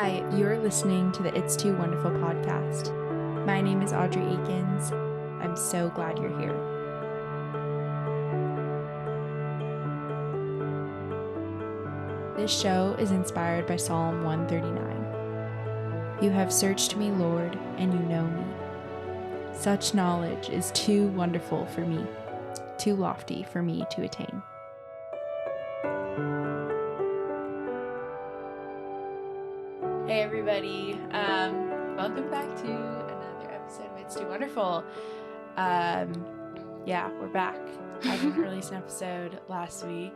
Hi, you're listening to the It's Too Wonderful podcast. My name is Audrey Akins. I'm so glad you're here. This show is inspired by Psalm 139. You have searched me, Lord, and you know me. Such knowledge is too wonderful for me, too lofty for me to attain. Hey everybody, welcome back to another episode of It's Too Wonderful. We're back. I didn't release an episode last week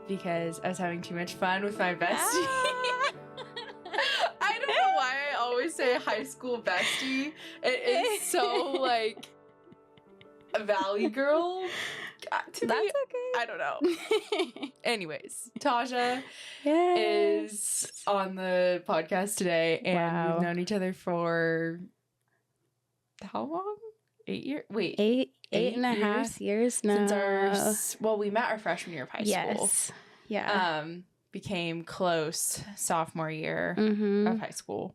because I was having too much fun with my bestie. I don't know why I always say high school bestie. It is so like a Valley Girl. To That's me, okay. I don't know. Anyways, Taja is on the podcast today, and we've known each other for how long? 8 years? Wait, eight and a half years now. Since we met our freshman year of high school. Yes. Yeah. Became close sophomore year of high school,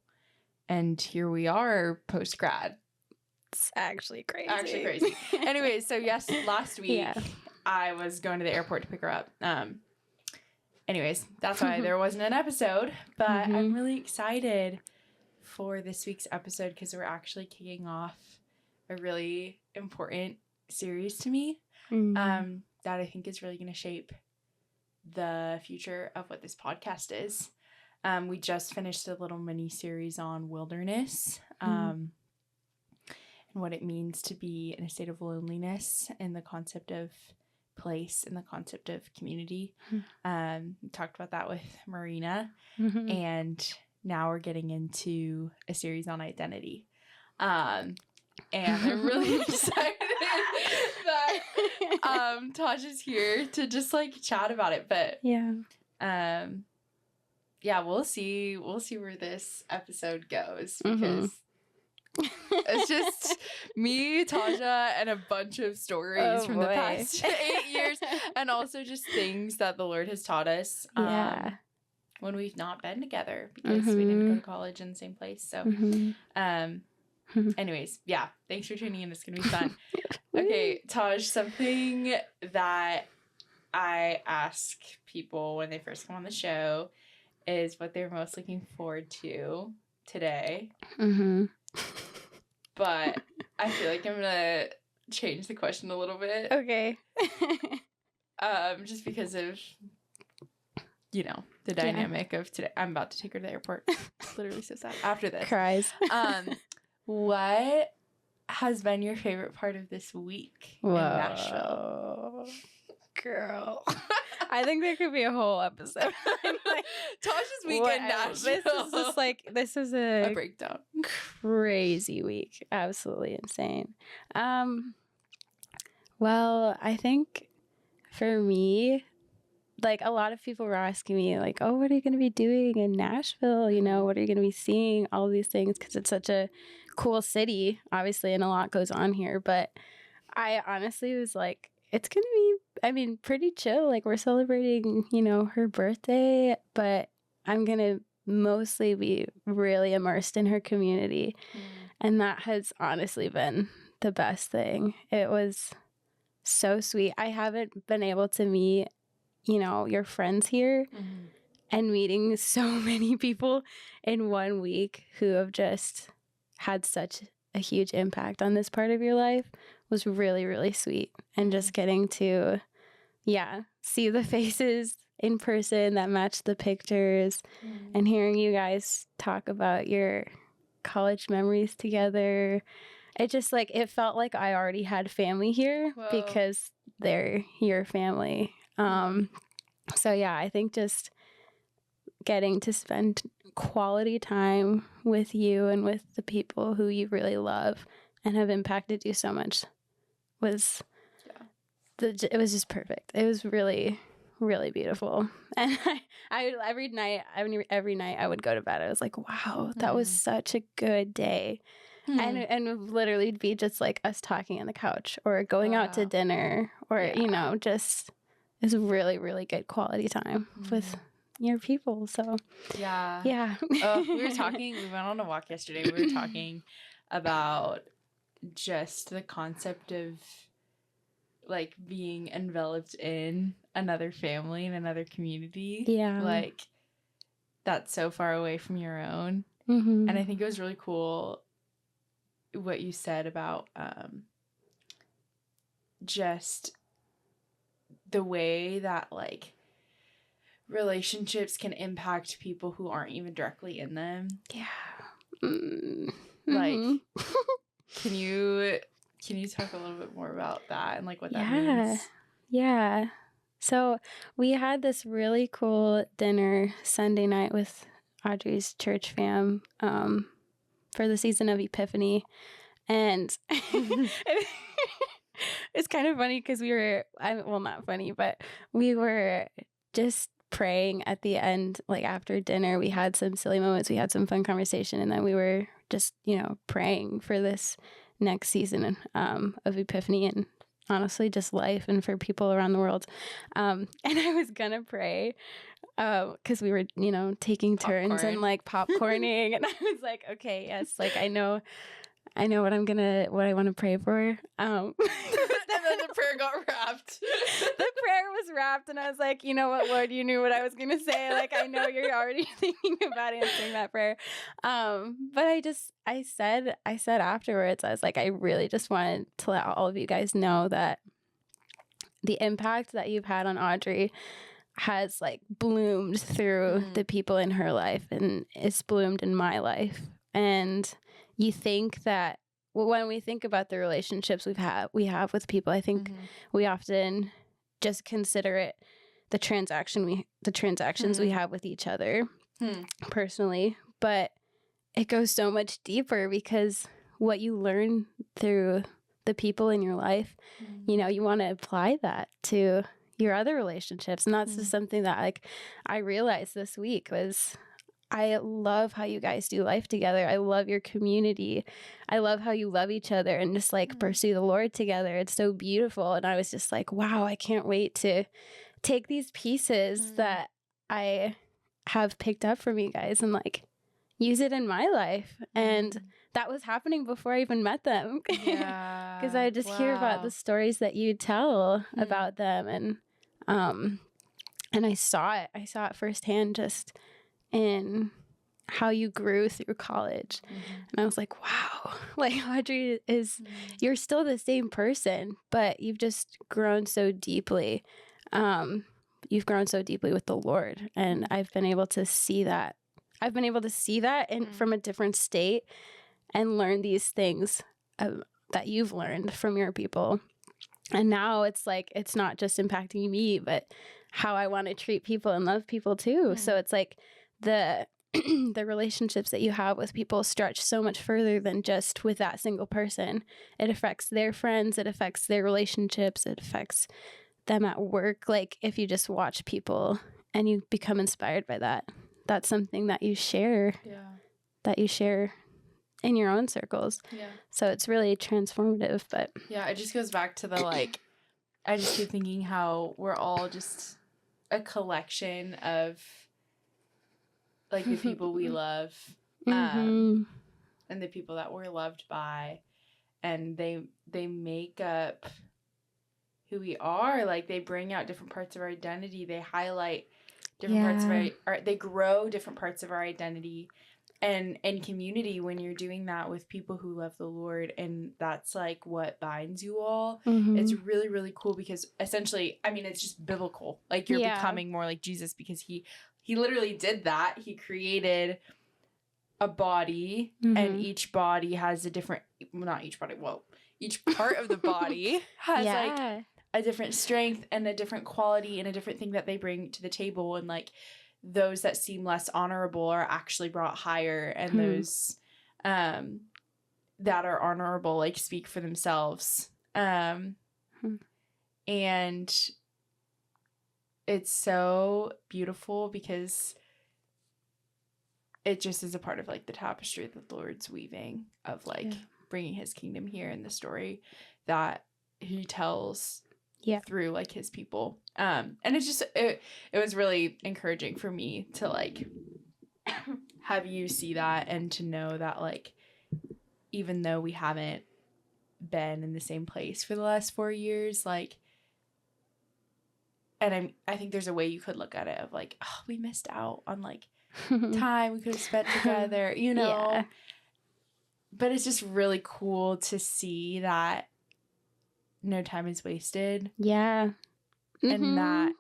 and here we are post grad. It's actually crazy. Anyways, so yes, last week I was going to the airport to pick her up. Anyways, that's why there wasn't an episode, but I'm really excited for this week's episode because we're actually kicking off a really important series to me that I think is really going to shape the future of what this podcast is. We just finished a little mini series on wilderness. And what it means to be in a state of loneliness and the concept of place and the concept of community. We talked about that with Marina, and now we're getting into a series on identity. And I'm really excited that Taja's here to just like chat about it. But we'll see where this episode goes because it's just me, Taja, and a bunch of stories from the past 8 years, and also just things that the Lord has taught us when we've not been together because we didn't go to college in the same place. So, anyways, thanks for tuning in. It's gonna be fun. Okay, Taj, something that I ask people when they first come on the show is what they're most looking forward to today. But I feel like I'm gonna change the question a little bit. Okay. Just because of, the dynamic of today. I'm about to take her to the airport. Literally so sad. After this. Cries. What has been your favorite part of this week in Nashville? Girl. I think there could be a whole episode. Tasha's week in Nashville. This is a breakdown. Crazy week. Absolutely insane. I think for me, like a lot of people were asking me like, oh, what are you going to be doing in Nashville? What are you going to be seeing? All of these things because it's such a cool city, obviously, and a lot goes on here. But I honestly was like, it's going to be, pretty chill. Like we're celebrating, her birthday, but I'm going to mostly be really immersed in her community. And that has honestly been the best thing. It was so sweet. I haven't been able to meet, your friends here and meeting so many people in 1 week who have just had such a huge impact on this part of your life was really, really sweet. And just getting to, see the faces in person that match the pictures and hearing you guys talk about your college memories together. It just it felt like I already had family here because they're your family. I think just getting to spend quality time with you and with the people who you really love and have impacted you so much was it was just perfect. It was really, really beautiful. And I every night I would go to bed. I was like, wow, that was such a good day. And it would literally be just like us talking on the couch or going out to dinner or, just it's really, really good quality time with your people. So Yeah. We went on a walk yesterday. We were talking about just the concept of like being enveloped in another family and another community. Yeah. Like that's so far away from your own. Mm-hmm. And I think it was really cool what you said about just the way that like relationships can impact people who aren't even directly in them. Yeah. Mm-hmm. Like can you talk a little bit more about that and like what that means? Yeah. So we had this really cool dinner Sunday night with Audrey's church fam for the season of Epiphany. And it's kind of funny because well, not funny, but we were just praying at the end, like after dinner. We had some silly moments, we had some fun conversation, and then we were just, praying for this next season of Epiphany and honestly just life and for people around the world. And I was gonna pray because we were, taking turns and like popcorning, and I was like, okay, yes, like I know what I want to pray for. And then the prayer got wrapped. The prayer was wrapped, and I was like, you know what, Lord, you knew what I was going to say. Like, I know you're already thinking about answering that prayer. But I said afterwards, I was like, I really just wanted to let all of you guys know that the impact that you've had on Audrey has like bloomed through the people in her life, and it's bloomed in my life. And you think that when we think about the relationships we have with people, I think we often just consider it the transactions we have with each other personally, but it goes so much deeper because what you learn through the people in your life, you want to apply that to your other relationships. And that's just something that like I realized this week was I love how you guys do life together. I love your community. I love how you love each other and just like pursue the Lord together. It's so beautiful. And I was just like, wow, I can't wait to take these pieces that I have picked up from you guys and like use it in my life. And that was happening before I even met them. Yeah. Because I just hear about the stories that you tell about them. And I saw it firsthand just in how you grew through college. And I was like, wow, like Audrey you're still the same person, but you've just grown so deeply. You've grown so deeply with the Lord. And I've been able to see that. From a different state and learn these things that you've learned from your people. And now it's like, it's not just impacting me, but how I want to treat people and love people too. So it's like the relationships that you have with people stretch so much further than just with that single person. It affects their friends, it affects their relationships, it affects them at work. Like if you just watch people and you become inspired by that, that's something that you share. That you share in your own circles. So it's really transformative. But it just goes back to the like, I just keep thinking how we're all just a collection of like the people we love and the people that we're loved by, and they make up who we are. Like they bring out different parts of our identity, they highlight different parts of our they grow different parts of our identity. And in community, when you're doing that with people who love the Lord, and that's like what binds you all, it's really, really cool because essentially, I mean, it's just biblical. Like you're becoming more like Jesus because he literally did that. He created a body and each body has a different, not each body, well, each part of the body has like a different strength and a different quality and a different thing that they bring to the table. And like, those that seem less honorable are actually brought higher, and those that are honorable like speak for themselves. And it's so beautiful because it just is a part of like the tapestry that the Lord's weaving of like bringing his kingdom here, in the story that he tells through like his people. And it's just, it was really encouraging for me to like have you see that and to know that like, even though we haven't been in the same place for the last 4 years, like, and I think there's a way you could look at it of like, oh, we missed out on like time we could have spent together, you know? Yeah. But it's just really cool to see that no time is wasted. Yeah. And that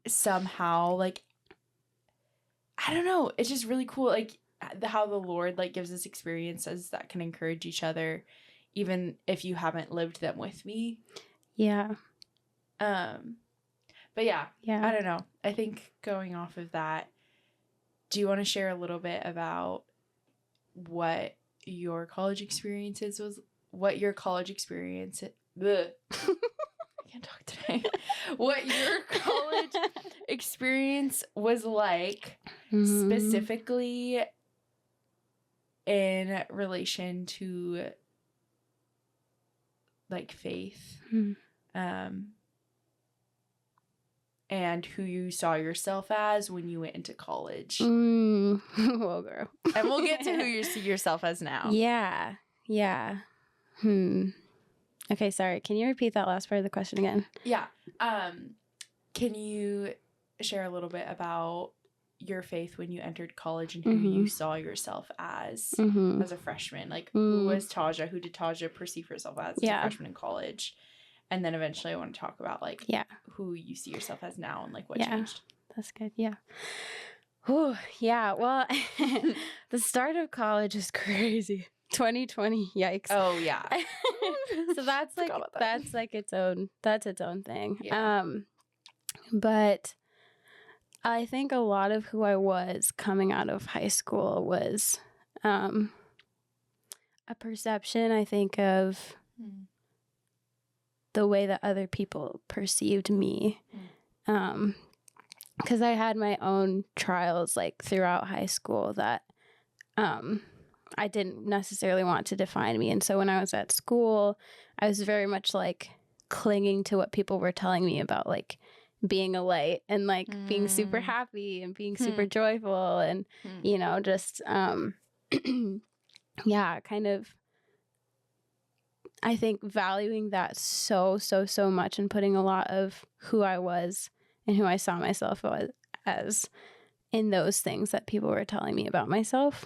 somehow, like, I don't know, it's just really cool, like, how the Lord, like, gives us experiences that can encourage each other, even if you haven't lived them with me. Yeah. But yeah, I don't know. I think going off of that, do you want to share a little bit about what your college experiences was? What your college experience... I can't talk today. What your college experience was like, specifically in relation to like faith. And who you saw yourself as when you went into college. Well, girl. And we'll get to who you see yourself as now. Yeah. Yeah. Okay, sorry. Can you repeat that last part of the question again? Yeah. Can you share a little bit about your faith when you entered college and who you saw yourself as a freshman? Like, who was Taja? Who did Taja perceive herself as a freshman in college? And then eventually I want to talk about, like, who you see yourself as now and, like, what changed. That's good. Yeah. Whew, yeah. Well, the start of college is crazy. 2020. Yikes. Oh, yeah. So that's, like, that's, like, its own thing. Yeah. But I think a lot of who I was coming out of high school was a perception, I think, of the way that other people perceived me. Because I had my own trials, like, throughout high school that I didn't necessarily want to define me. And so when I was at school, I was very much, like, clinging to what people were telling me about, like, being a light and, like, being super happy and being super joyful and, you know, just, yeah, kind of, I think valuing that so much and putting a lot of who I was and who I saw myself as in those things that people were telling me about myself.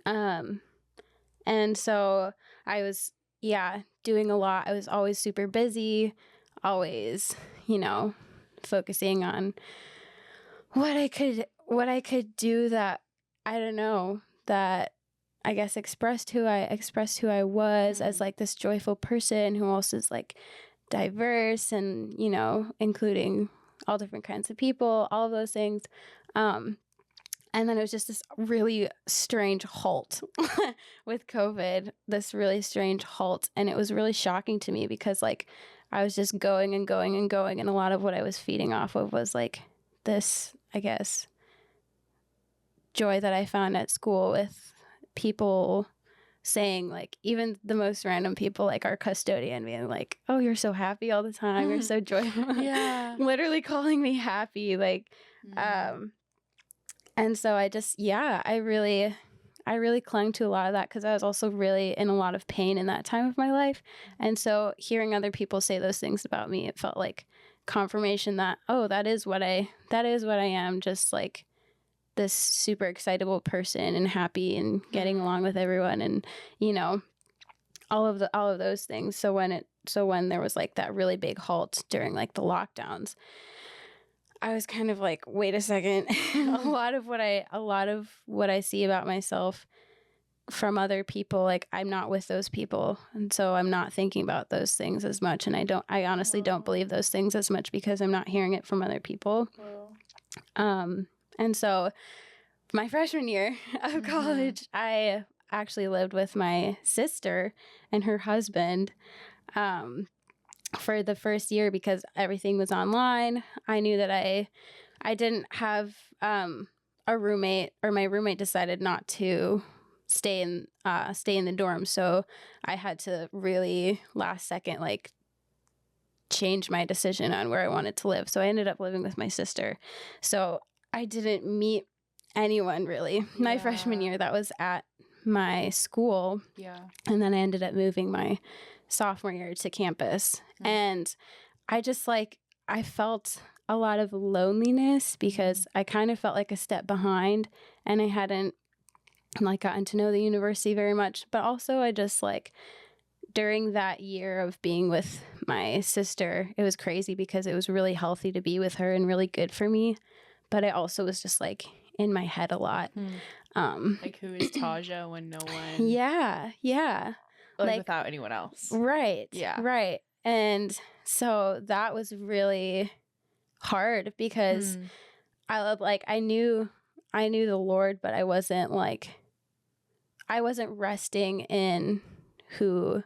And so I was, doing a lot. I was always super busy, always, you know, focusing on what I could do that, I don't know, that I guess expressed who I was as, like, this joyful person who also is, like, diverse and, you know, including all different kinds of people, all of those things. And then it was just this really strange halt with COVID, this really strange halt. And it was really shocking to me because, like, I was just going and going and going. And a lot of what I was feeding off of was, like, this, I guess, joy that I found at school with people saying, like, even the most random people, like our custodian being like, oh, you're so happy all the time. You're so joyful. Yeah. Literally calling me happy. Like, and so I just, I really clung to a lot of that because I was also really in a lot of pain in that time of my life. And so hearing other people say those things about me, it felt like confirmation that, oh, that is what I am, just like this super excitable person and happy and getting along with everyone and, you know, all of those things. So when there was, like, that really big halt during, like, the lockdowns, I was kind of like, wait a second. a lot of what I see about myself from other people, like, I'm not with those people. And so I'm not thinking about those things as much. And I honestly don't believe those things as much because I'm not hearing it from other people. And so my freshman year of college, I actually lived with my sister and her husband for the first year because everything was online. I knew that I didn't have a roommate, or my roommate decided not to stay in the dorm. So I had to really last second, like, change my decision on where I wanted to live. So I ended up living with my sister. So I didn't meet anyone really. My freshman year, that was at my school. Yeah. And then I ended up moving my sophomore year to campus. And I just like, I felt a lot of loneliness because I kind of felt like a step behind, and I hadn't like gotten to know the university very much. But also I just like, during that year of being with my sister, it was crazy because it was really healthy to be with her and really good for me. But I also was just like in my head a lot. Like, who is Taja when no one? Yeah. Like without anyone else. Right. Yeah. Right. And so that was really hard because I knew the Lord, but I wasn't resting in who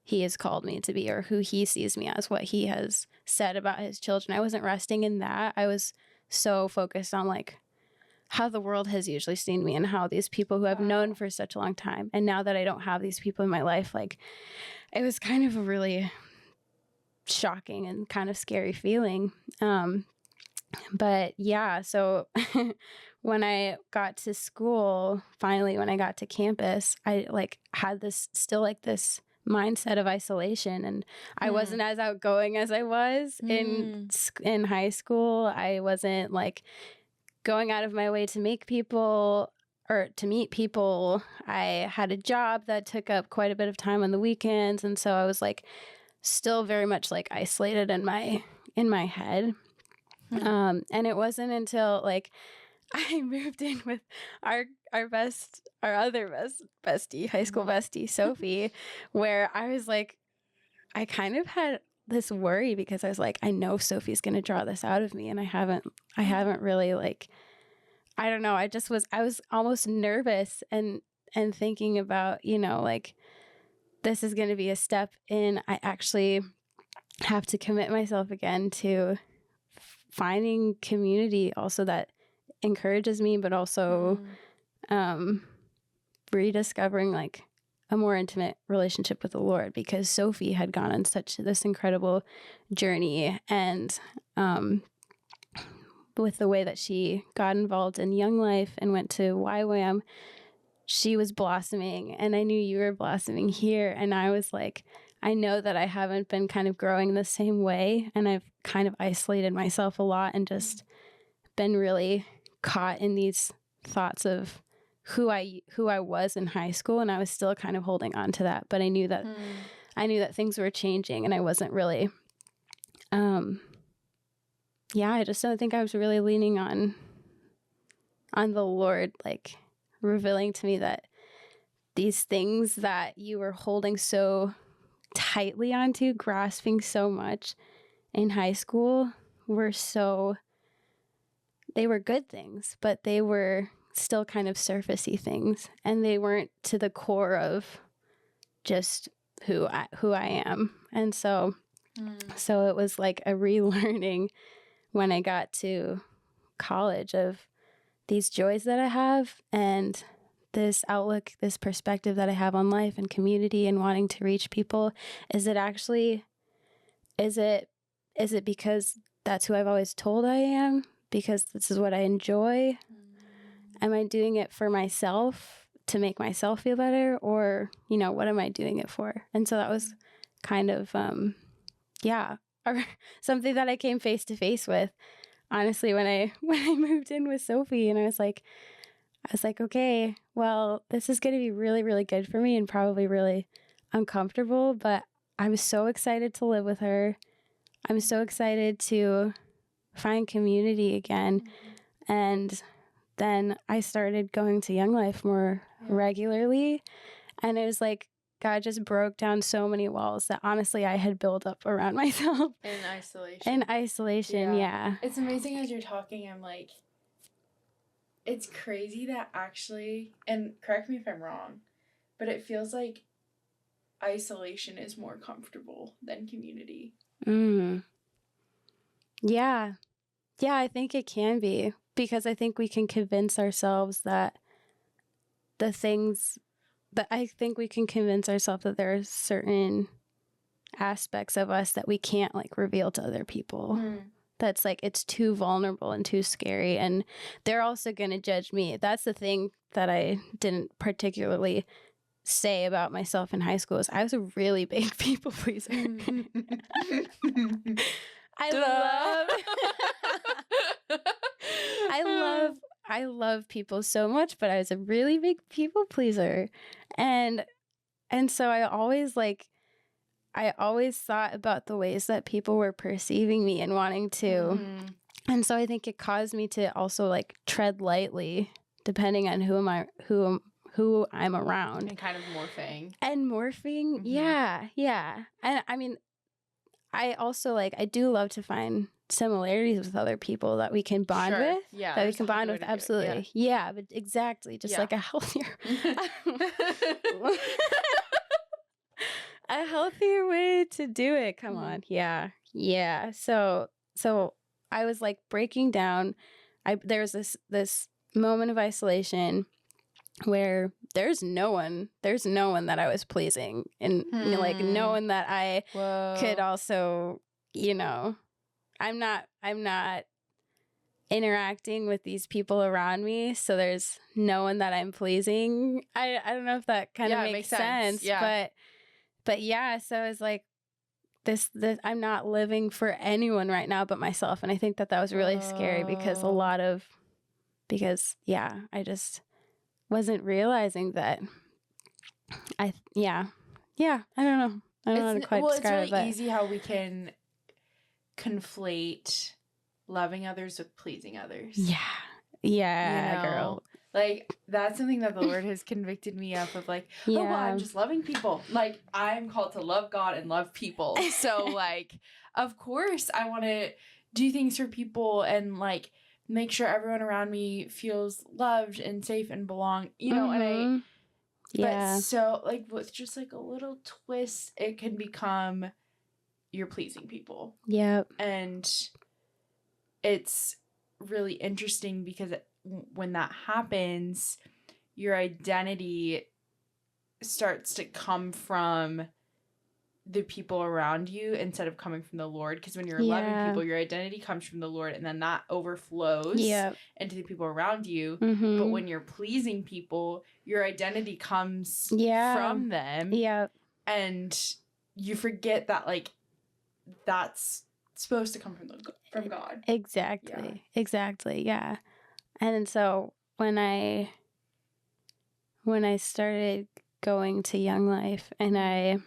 he has called me to be or who he sees me as, what he has said about his children. I wasn't resting in that. I was so focused on like how the world has usually seen me and how these people who I've known for such a long time. And now that I don't have these people in my life, like it was kind of a really shocking and kind of scary feeling. But yeah, so when I got to school, finally, when I got to campus, I like had this mindset of isolation, and I wasn't as outgoing as I was in high school. I wasn't like going out of my way to make people or to meet people. I had a job that took up quite a bit of time on the weekends, and so I was like still very much like isolated in my head. And it wasn't until like I moved in with our other bestie, high school bestie, Sophie, where I was like, I kind of had this worry because I was like, I know Sophie's going to draw this out of me. And I haven't really like, I don't know. I was almost nervous and thinking about, like this is going to be a step in, I actually have to commit myself again to finding community also that encourages me, but also rediscovering like a more intimate relationship with the Lord, because Sophie had gone on such this incredible journey, and with the way that she got involved in Young Life and went to YWAM, she was blossoming, and I knew you were blossoming here, and I was like, I know that I haven't been kind of growing the same way, and I've kind of isolated myself a lot and just been really caught in these thoughts of who I was in high school, and I was still kind of holding on to that, but I knew that things were changing, and I wasn't really I just don't think I was really leaning on the Lord, like revealing to me that these things that you were holding so tightly onto, grasping so much in high school, they were good things, but they were still kind of surfacey things, and they weren't to the core of just who I am. And so it was like a relearning when I got to college of these joys that I have, and this outlook, this perspective that I have on life and community and wanting to reach people. Is it because that's who I've always told I am? Because this is what I enjoy? Am I doing it for myself to make myself feel better? Or, what am I doing it for? And so that was kind of, something that I came face to face with, honestly, when I moved in with Sophie, and I was like, okay, well, this is going to be really, really good for me and probably really uncomfortable, but I'm so excited to live with her. I'm so excited to find community again. And then I started going to Young Life more regularly, and it was like God just broke down so many walls that honestly I had built up around myself. In isolation, yeah. It's amazing as you're talking, I'm like, it's crazy that actually, and correct me if I'm wrong, but it feels like isolation is more comfortable than community. Yeah. Yeah, I think it can be, because I think we can convince ourselves that there are certain aspects of us that we can't like reveal to other people. That's like, it's too vulnerable and too scary, and they're also going to judge me. That's the thing that I didn't particularly say about myself in high school, is I was a really big people pleaser. I love people so much, but I was a really big people pleaser. And so I always thought about the ways that people were perceiving me and wanting to. And so I think it caused me to also like tread lightly depending on who I'm around. And kind of morphing. Yeah. And I mean, I also like, I do love to find similarities with other people that we can bond with. Yeah. That we can bond with, absolutely. Yeah, but exactly. Just like a healthier a healthier way to do it. Come on. Yeah. So I was like breaking down. There was this moment of isolation where there's no one that I was pleasing, and you know, like no one that I could also, you know, I'm not interacting with these people around me, so there's no one that I'm pleasing. I don't know if that kind of makes sense. Yeah. But yeah, so it's like this I'm not living for anyone right now but myself, and I think that was really scary because I just wasn't realizing that. I don't know. I don't know how to quite describe it. It's really easy how we can conflate loving others with pleasing others. Yeah, girl. Like, that's something that the Lord has convicted me of like, oh, well, I'm just loving people. Like, I'm called to love God and love people. So, like, of course, I want to do things for people and, like, make sure everyone around me feels loved and safe and belong, you know, and but so, like, with just, like, a little twist, it can become you're pleasing people. Yep. And it's really interesting because when that happens, your identity starts to come from the people around you instead of coming from the Lord. Because when you're loving people, your identity comes from the Lord, and then that overflows into the people around you. But when you're pleasing people, your identity comes from them. And you forget that, like, that's supposed to come from God. Exactly. Yeah. And so when I started going to Young Life, and I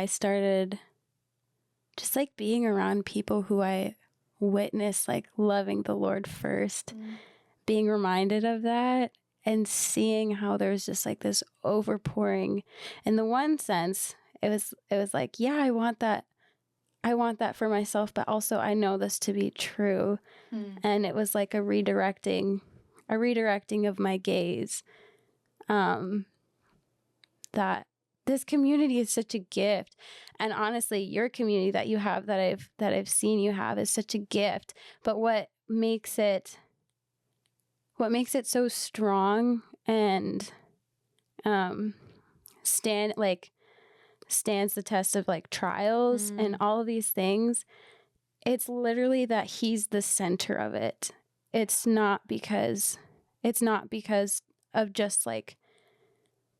started just like being around people who I witnessed like loving the Lord first, being reminded of that and seeing how there's just like this overpouring. In the one sense, it was like, yeah, I want that for myself, but also I know this to be true. And it was like a redirecting of my gaze. That this community is such a gift. And honestly, your community that you have, that I've seen you have, is such a gift. But what makes it so strong and stands the test of like trials and all of these things, it's literally that He's the center of it. It's not because of just like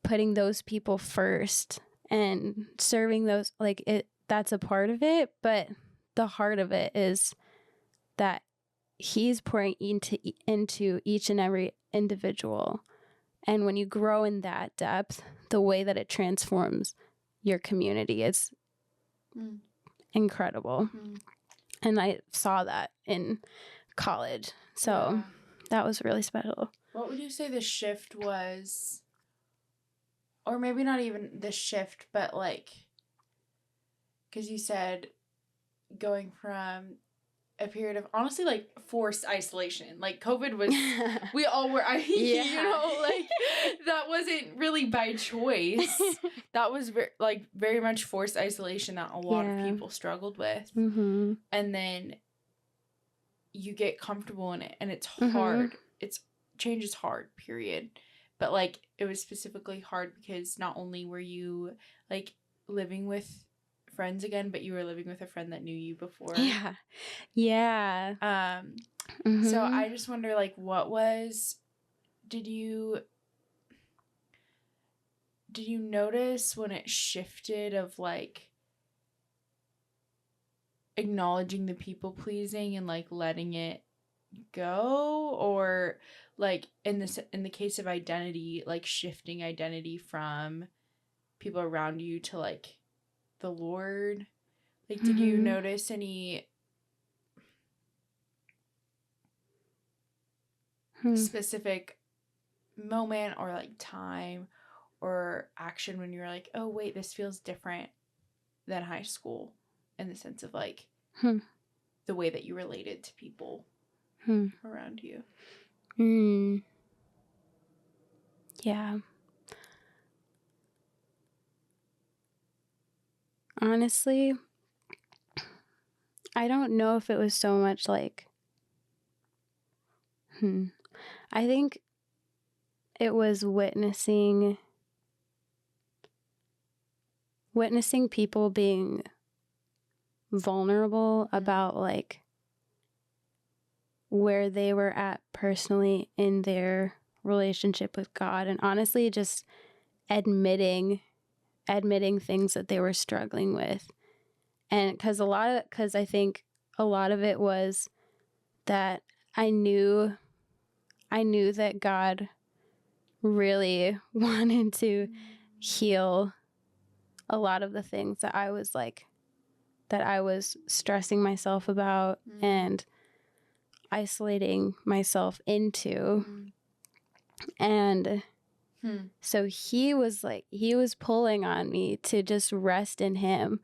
putting those people first and serving those, like, it, that's a part of it, but the heart of it is that He's pouring into each and every individual. And when you grow in that depth, the way that it transforms your community is incredible. And I saw that in college. So that was really special. What would you say the shift was? Or maybe not even the shift, but like, because you said going from a period of honestly like forced isolation, like COVID was, we all were, you know, like that wasn't really by choice. That was very much forced isolation that a lot of people struggled with. And then you get comfortable in it, and it's hard. Change is hard, period. but like it was specifically hard because not only were you like living with friends again, but you were living with a friend that knew you before. Yeah. So I just wonder, like, did you notice when it shifted of like acknowledging the people pleasing and like letting it go, or like in the case of identity, like shifting identity from people around you to like the Lord? Like, did you notice any specific moment or like time or action when you were like, oh wait, this feels different than high school, in the sense of like the way that you related to people around you? Yeah. Honestly, I don't know if it was so much like, I think it was witnessing people being vulnerable about like where they were at personally in their relationship with God, and honestly just admitting things that they were struggling with. And because I think a lot of it was that I knew that God really wanted to heal a lot of the things that I was stressing myself about and isolating myself into. And so he was pulling on me to just rest in him.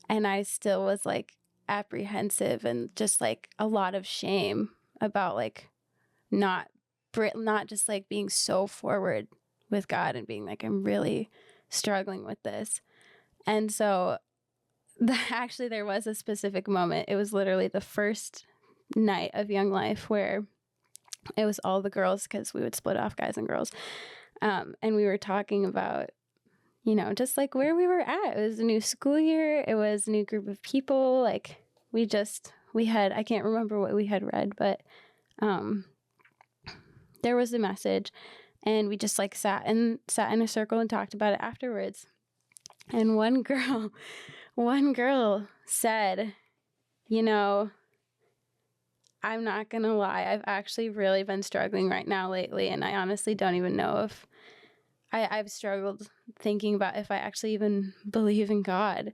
And I still was like apprehensive and just like a lot of shame about like not just like being so forward with God and being like, I'm really struggling with this. And so actually there was a specific moment. It was literally the first night of Young Life where it was all the girls, because we would split off guys and girls. And we were talking about, just like where we were at. It was a new school year. It was a new group of people. Like we had, I can't remember what we had read, but there was a message, and we just like sat in a circle and talked about it afterwards. And one girl said, I'm not going to lie, I've actually really been struggling right now lately, and I honestly don't even know if I've struggled thinking about if I actually even believe in God.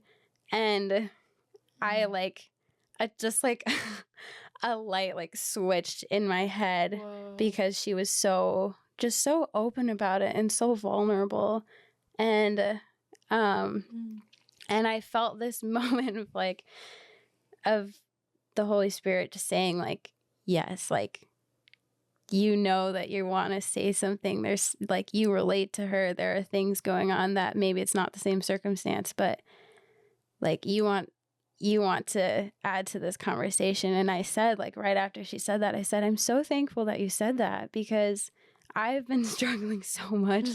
And I just like a light like switched in my head. Whoa. Because she was so open about it and so vulnerable. And and I felt this moment of like of the Holy Spirit just saying like, yes, like, that you want to say something. There's like, you relate to her. There are things going on that maybe it's not the same circumstance, but like you want to add to this conversation. And I said, like, right after she said that, I said, I'm so thankful that you said that, because I've been struggling so much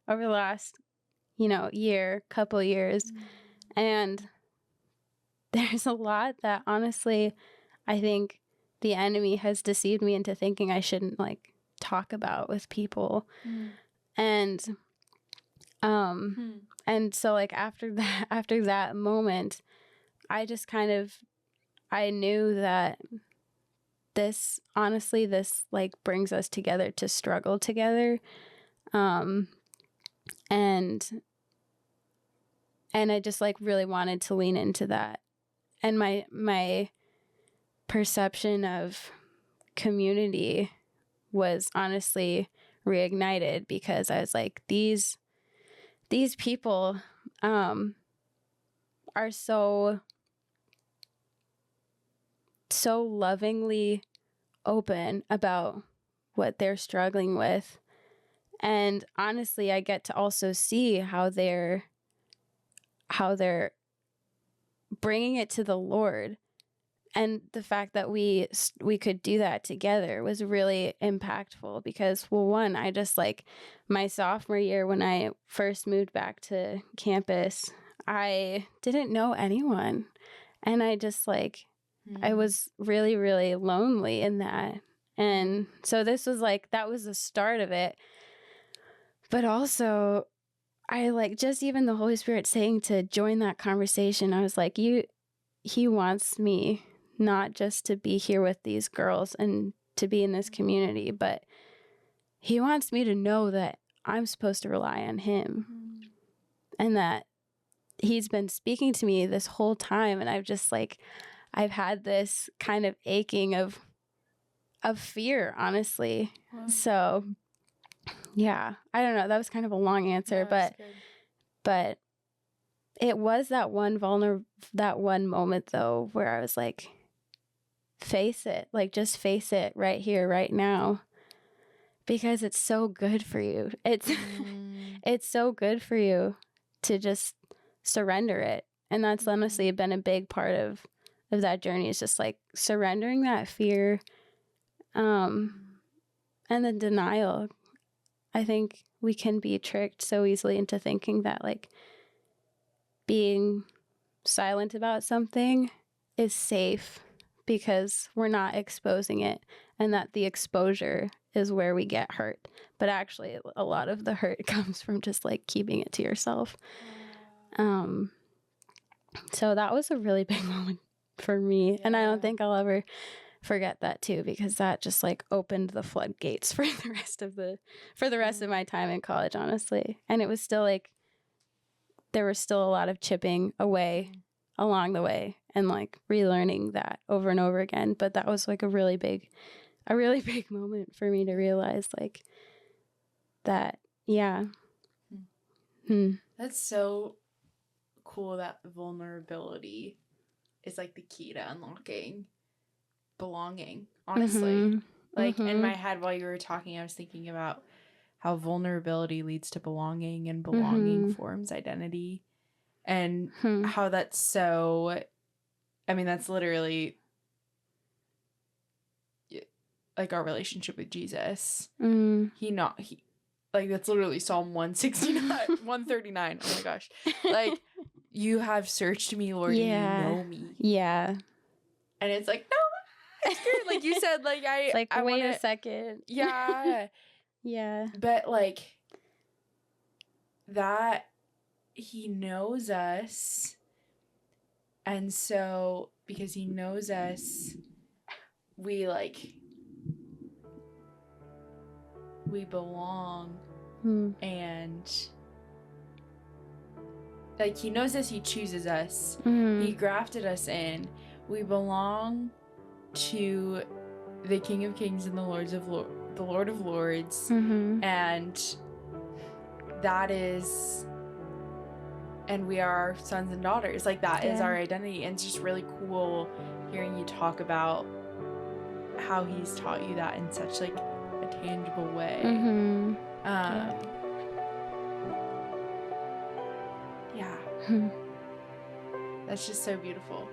over the last, couple years. And there's a lot that honestly, I think the enemy has deceived me into thinking I shouldn't like talk about with people. And and so like after that moment, I just I knew that this like brings us together to struggle together. And I just like really wanted to lean into that. And my perception of community was honestly reignited, because I was like, these people are so lovingly open about what they're struggling with. And honestly, I get to also see how they're bringing it to the Lord. And the fact that we could do that together was really impactful because, well, one, I just like my sophomore year when I first moved back to campus, I didn't know anyone. And I just like, I was really, really lonely in that. And so this was like, that was the start of it. But also, I like just even the Holy Spirit saying to join that conversation, I was like, he wants me not just to be here with these girls and to be in this community, but he wants me to know that I'm supposed to rely on him and that he's been speaking to me this whole time. And I've had this kind of aching of fear, honestly. Wow. So yeah, I don't know. That was kind of a long answer, but it was that one moment though, where I was like, face it, like just face it right here, right now, because it's so good for you. It's so good for you to just surrender it. And that's honestly been a big part of that journey, is just like surrendering that fear, and the denial. I think we can be tricked so easily into thinking that like being silent about something is safe because we're not exposing it, and that the exposure is where we get hurt. But actually, a lot of the hurt comes from just like keeping it to yourself. So that was a really big moment for me. Yeah. And I don't think I'll ever forget that too, because that just like opened the floodgates for the rest of my time in college, honestly. And it was still like, there was still a lot of chipping away along the way and like relearning that over and over again. But that was like a really big moment for me to realize like that. Yeah. That's so cool that vulnerability is like the key to unlocking belonging, honestly. Like in my head while you were talking, I was thinking about how vulnerability leads to belonging, and belonging forms identity, and how that's so, I mean, that's literally like our relationship with Jesus. He like, that's literally Psalm 139. Oh my gosh. Like, you have searched me, Lord, and you know me. Yeah. And it's like, no, it's good. Like you said, like, it's like, wait a second. Yeah. Yeah. But like, that he knows us. And so, because he knows us, we belong. And like, he knows us, he chooses us, he grafted us in. We belong to the King of Kings and the Lord of Lords. And that is, and we are sons and daughters. Like, that is our identity. And it's just really cool hearing you talk about how he's taught you that in such like a tangible way. Yeah. That's just so beautiful.